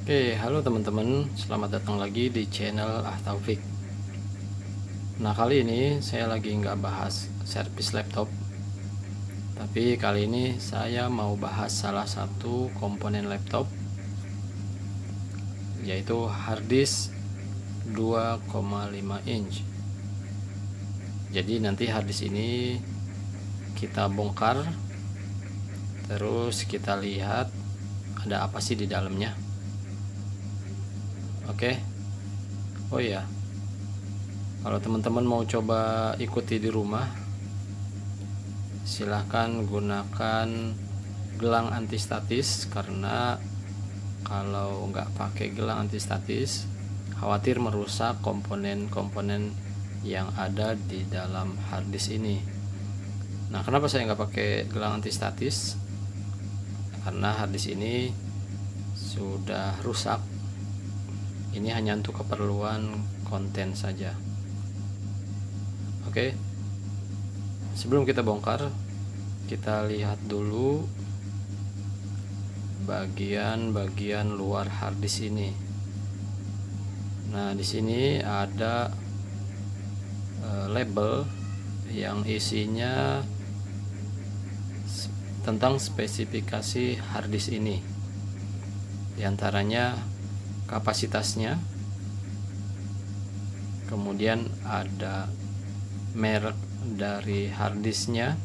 Oke, halo teman-teman, selamat datang lagi di channel Taufik. Nah, kali ini saya lagi nggak bahas servis laptop, tapi kali ini saya mau bahas salah satu komponen laptop, yaitu harddisk 2,5 inch. Jadi nanti harddisk ini kita bongkar, terus kita lihat ada apa sih di dalamnya. Oke. Oh iya, kalau teman-teman mau coba ikuti di rumah, silahkan gunakan gelang antistatis, karena kalau nggak pakai gelang antistatis khawatir merusak komponen-komponen yang ada di dalam harddisk ini. Nah, kenapa saya nggak pakai gelang antistatis? Karena harddisk ini sudah rusak. Ini hanya untuk keperluan konten saja. Oke, sebelum kita bongkar, kita lihat dulu bagian-bagian luar harddisk ini. Nah, di sini ada label yang isinya tentang spesifikasi harddisk ini. Di antaranya kapasitasnya, kemudian ada merek dari harddisknya,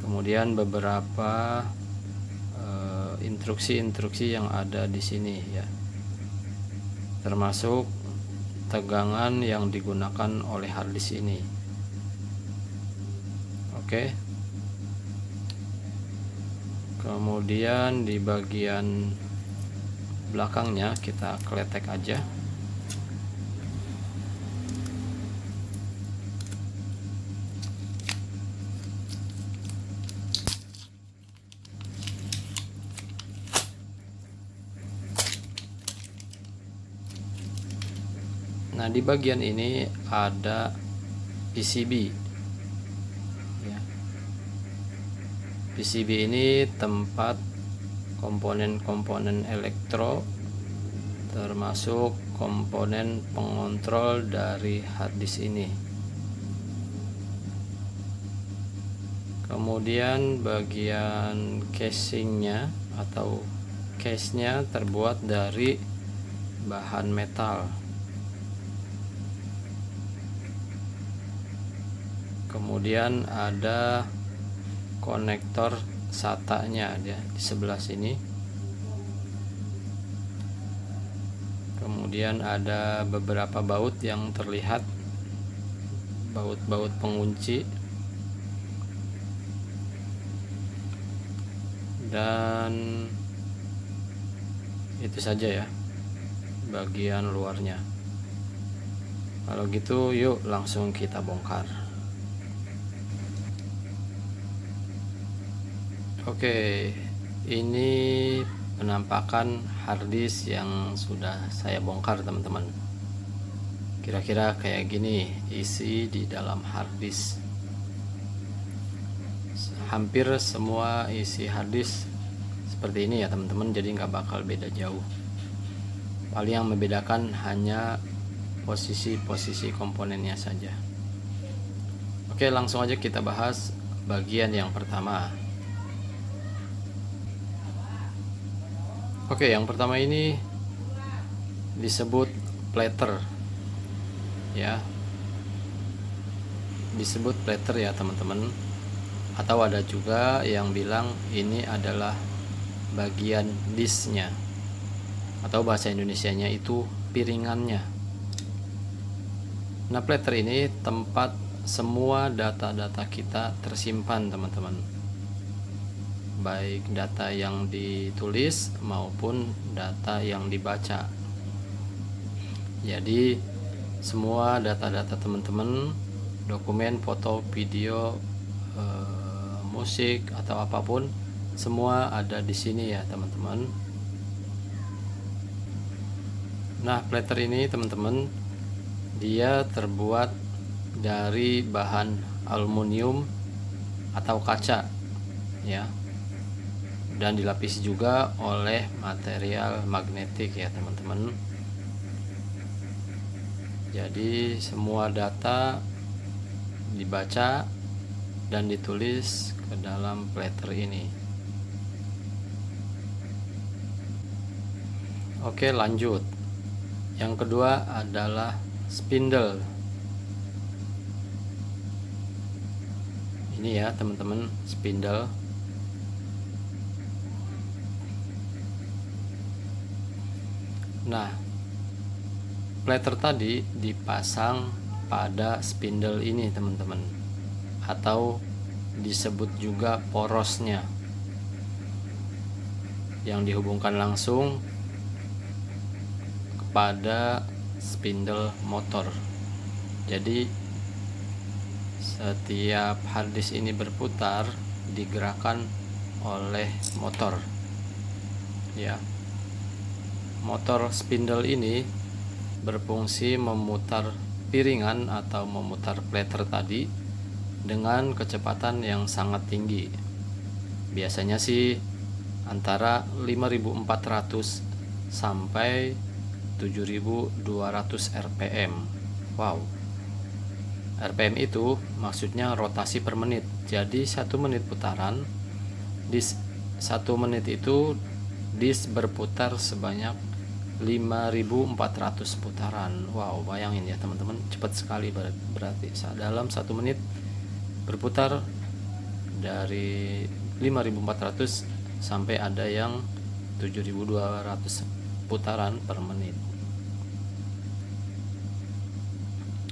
kemudian beberapa instruksi-instruksi yang ada di sini ya, termasuk tegangan yang digunakan oleh harddisk ini. Oke. Kemudian di bagian belakangnya kita kletek aja. Nah, di bagian ini ada PCB ya. PCB ini tempat komponen-komponen elektro, termasuk komponen pengontrol dari harddisk ini. Kemudian bagian casingnya atau case-nya terbuat dari bahan metal. Kemudian ada konektor SATA-nya ya, di sebelah sini. Kemudian ada beberapa baut yang terlihat, baut-baut pengunci, dan itu saja ya bagian luarnya. Kalau gitu yuk langsung kita bongkar. Oke, ini penampakan harddisk yang sudah saya bongkar teman-teman. Kira-kira kayak gini isi di dalam harddisk. Hampir semua isi harddisk seperti ini ya teman-teman, jadi nggak bakal beda jauh. Paling yang membedakan hanya posisi-posisi komponennya saja. Oke, langsung aja kita bahas bagian yang pertama. Oke, yang pertama ini disebut platter ya, disebut platter ya teman-teman, atau ada juga yang bilang ini adalah bagian disknya, atau bahasa Indonesianya itu piringannya. Nah, platter ini tempat semua data-data kita tersimpan teman-teman, baik data yang ditulis maupun data yang dibaca. Jadi semua data-data teman-teman, dokumen, foto, video, musik atau apapun, semua ada di sini ya teman-teman. Nah, platter ini teman-teman, dia terbuat dari bahan aluminium atau kaca ya. dan dilapisi juga oleh material magnetik ya teman-teman. Jadi semua data dibaca dan ditulis ke dalam platter ini. Oke, lanjut. Yang kedua adalah spindle. Ini ya teman-teman, spindle. Nah, platter tadi dipasang pada spindle ini teman-teman, atau disebut juga porosnya, yang dihubungkan langsung kepada spindle motor. Jadi setiap harddisk ini berputar digerakkan oleh motor ya. Motor spindle ini berfungsi memutar piringan atau memutar platter tadi dengan kecepatan yang sangat tinggi. Biasanya sih antara 5400 sampai 7200 rpm. Wow. RPM itu maksudnya rotasi per menit. Jadi 1 menit putaran, di 1 menit itu disk berputar sebanyak 5400 putaran. Wow, bayangin ya teman-teman, cepat sekali berarti. Dalam 1 menit berputar dari 5400 sampai ada yang 7200 putaran per menit.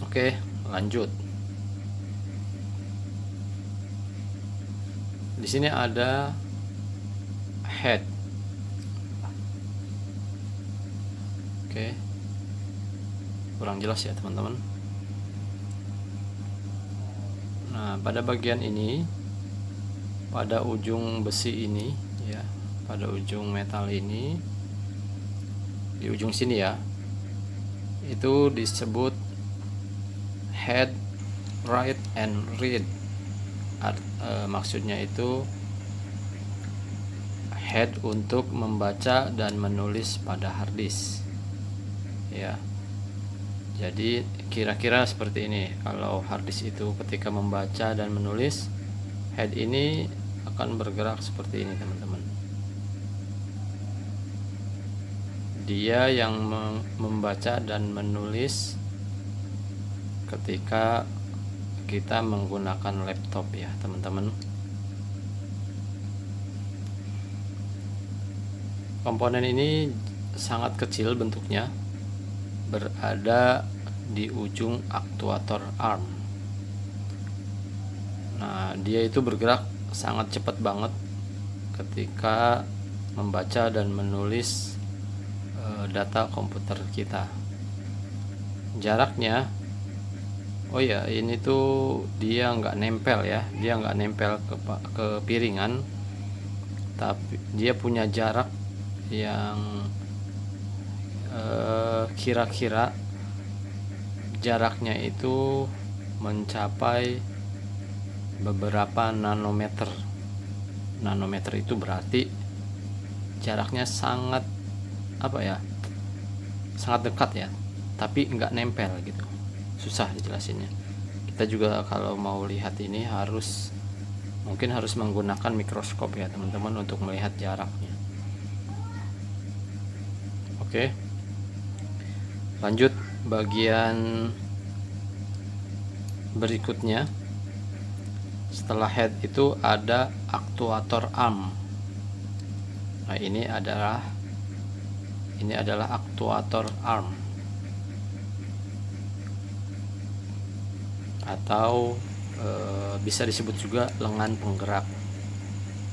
Oke, lanjut. Di sini ada head. Oke, kurang jelas ya teman-teman. Nah, pada bagian ini, pada ujung besi ini ya, pada ujung metal ini, di ujung sini ya, itu disebut head, write and read. Maksudnya itu head untuk membaca dan menulis pada harddisk ya. Jadi kira-kira seperti ini. Kalau harddisk itu ketika membaca dan menulis, head ini akan bergerak seperti ini teman-teman. Dia yang membaca dan menulis ketika kita menggunakan laptop ya teman-teman. Komponen ini sangat kecil bentuknya, berada di ujung aktuator arm. Nah, dia itu bergerak sangat cepat banget ketika membaca dan menulis data komputer kita. Jaraknya, oh ya, ini tuh dia nggak nempel ya, dia nggak nempel ke piringan, tapi dia punya jarak yang kira-kira jaraknya itu mencapai beberapa nanometer. Nanometer itu berarti jaraknya sangat sangat dekat ya, tapi nggak nempel gitu. Susah dijelasinnya. Kita juga kalau mau lihat ini mungkin harus menggunakan mikroskop ya teman-teman untuk melihat jaraknya. Oke. Lanjut bagian berikutnya. Setelah head itu ada aktuator arm. Nah, ini adalah aktuator arm, atau bisa disebut juga lengan penggerak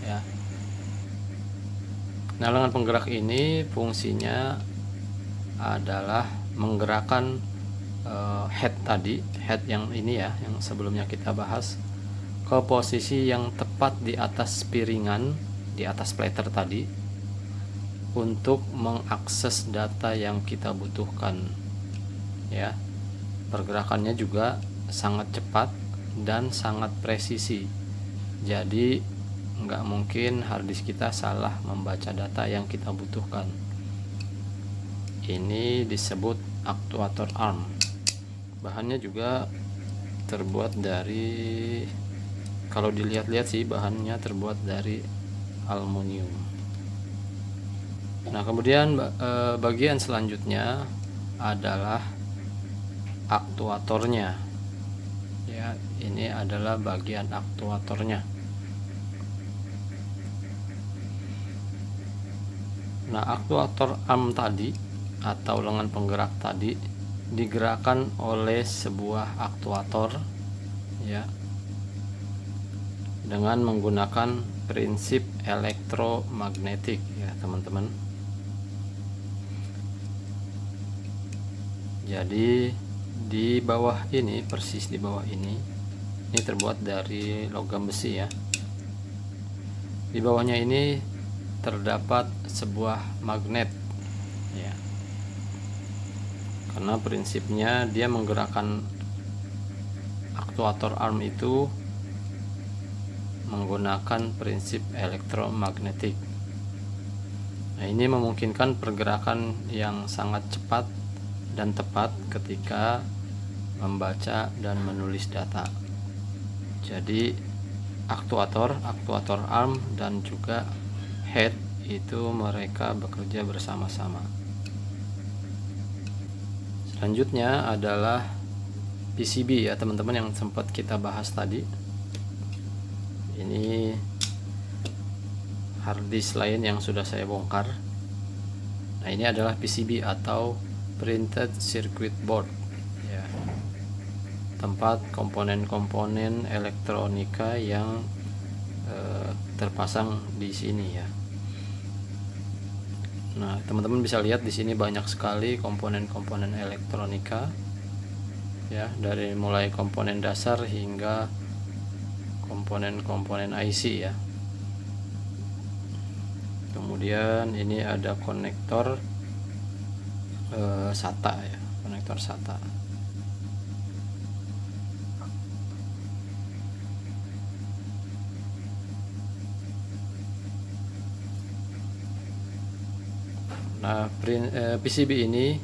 ya. Nah, lengan penggerak ini fungsinya adalah menggerakkan head tadi, head yang ini ya, yang sebelumnya kita bahas, ke posisi yang tepat di atas piringan, di atas platter tadi, untuk mengakses data yang kita butuhkan ya. Pergerakannya juga sangat cepat dan sangat presisi, jadi nggak mungkin harddisk kita salah membaca data yang kita butuhkan. Ini disebut aktuator ARM. Bahannya juga terbuat dari, kalau dilihat-lihat sih bahannya terbuat dari aluminium. Nah, kemudian bagian selanjutnya adalah aktuatornya. Ya, ini adalah bagian aktuatornya. Nah, aktuator ARM tadi atau lengan penggerak tadi digerakkan oleh sebuah aktuator, ya, dengan menggunakan prinsip elektromagnetik, ya teman-teman. Jadi di bawah ini, persis di bawah ini terbuat dari logam besi, ya. Di bawahnya ini terdapat sebuah magnet, ya, karena prinsipnya dia menggerakkan aktuator ARM itu menggunakan prinsip elektromagnetik. Nah, ini memungkinkan pergerakan yang sangat cepat dan tepat ketika membaca dan menulis data. Jadi aktuator ARM dan juga head itu mereka bekerja bersama-sama. Selanjutnya adalah PCB, ya teman-teman, yang sempat kita bahas tadi. Ini harddisk lain yang sudah saya bongkar. Nah, ini adalah PCB atau printed circuit board, ya, tempat komponen-komponen elektronika yang terpasang di sini, ya. Nah, teman-teman bisa lihat di sini banyak sekali komponen-komponen elektronika, ya, dari mulai komponen dasar hingga komponen-komponen IC, ya. Kemudian ini ada konektor SATA, ya, konektor SATA. Nah, PCB ini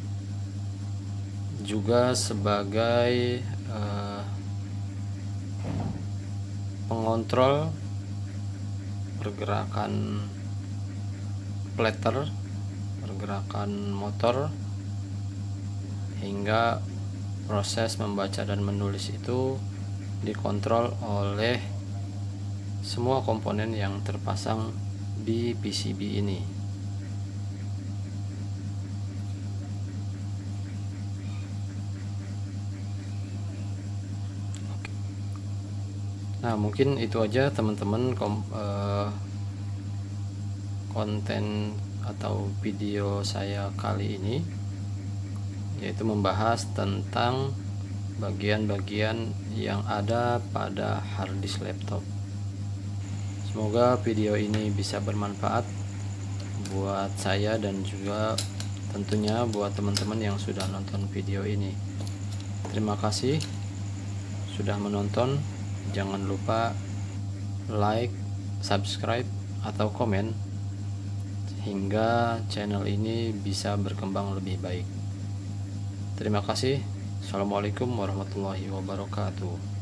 juga sebagai pengontrol pergerakan plater, pergerakan motor, hingga proses membaca dan menulis itu dikontrol oleh semua komponen yang terpasang di PCB ini. Nah, mungkin itu aja teman-teman konten atau video saya kali ini, yaitu membahas tentang bagian-bagian yang ada pada harddisk laptop. Semoga video ini bisa bermanfaat buat saya dan juga tentunya buat teman-teman yang sudah nonton video ini. Terima kasih sudah menonton. Jangan lupa like, subscribe, atau komen sehingga channel ini bisa berkembang lebih baik. Terima kasih. Assalamualaikum warahmatullahi wabarakatuh.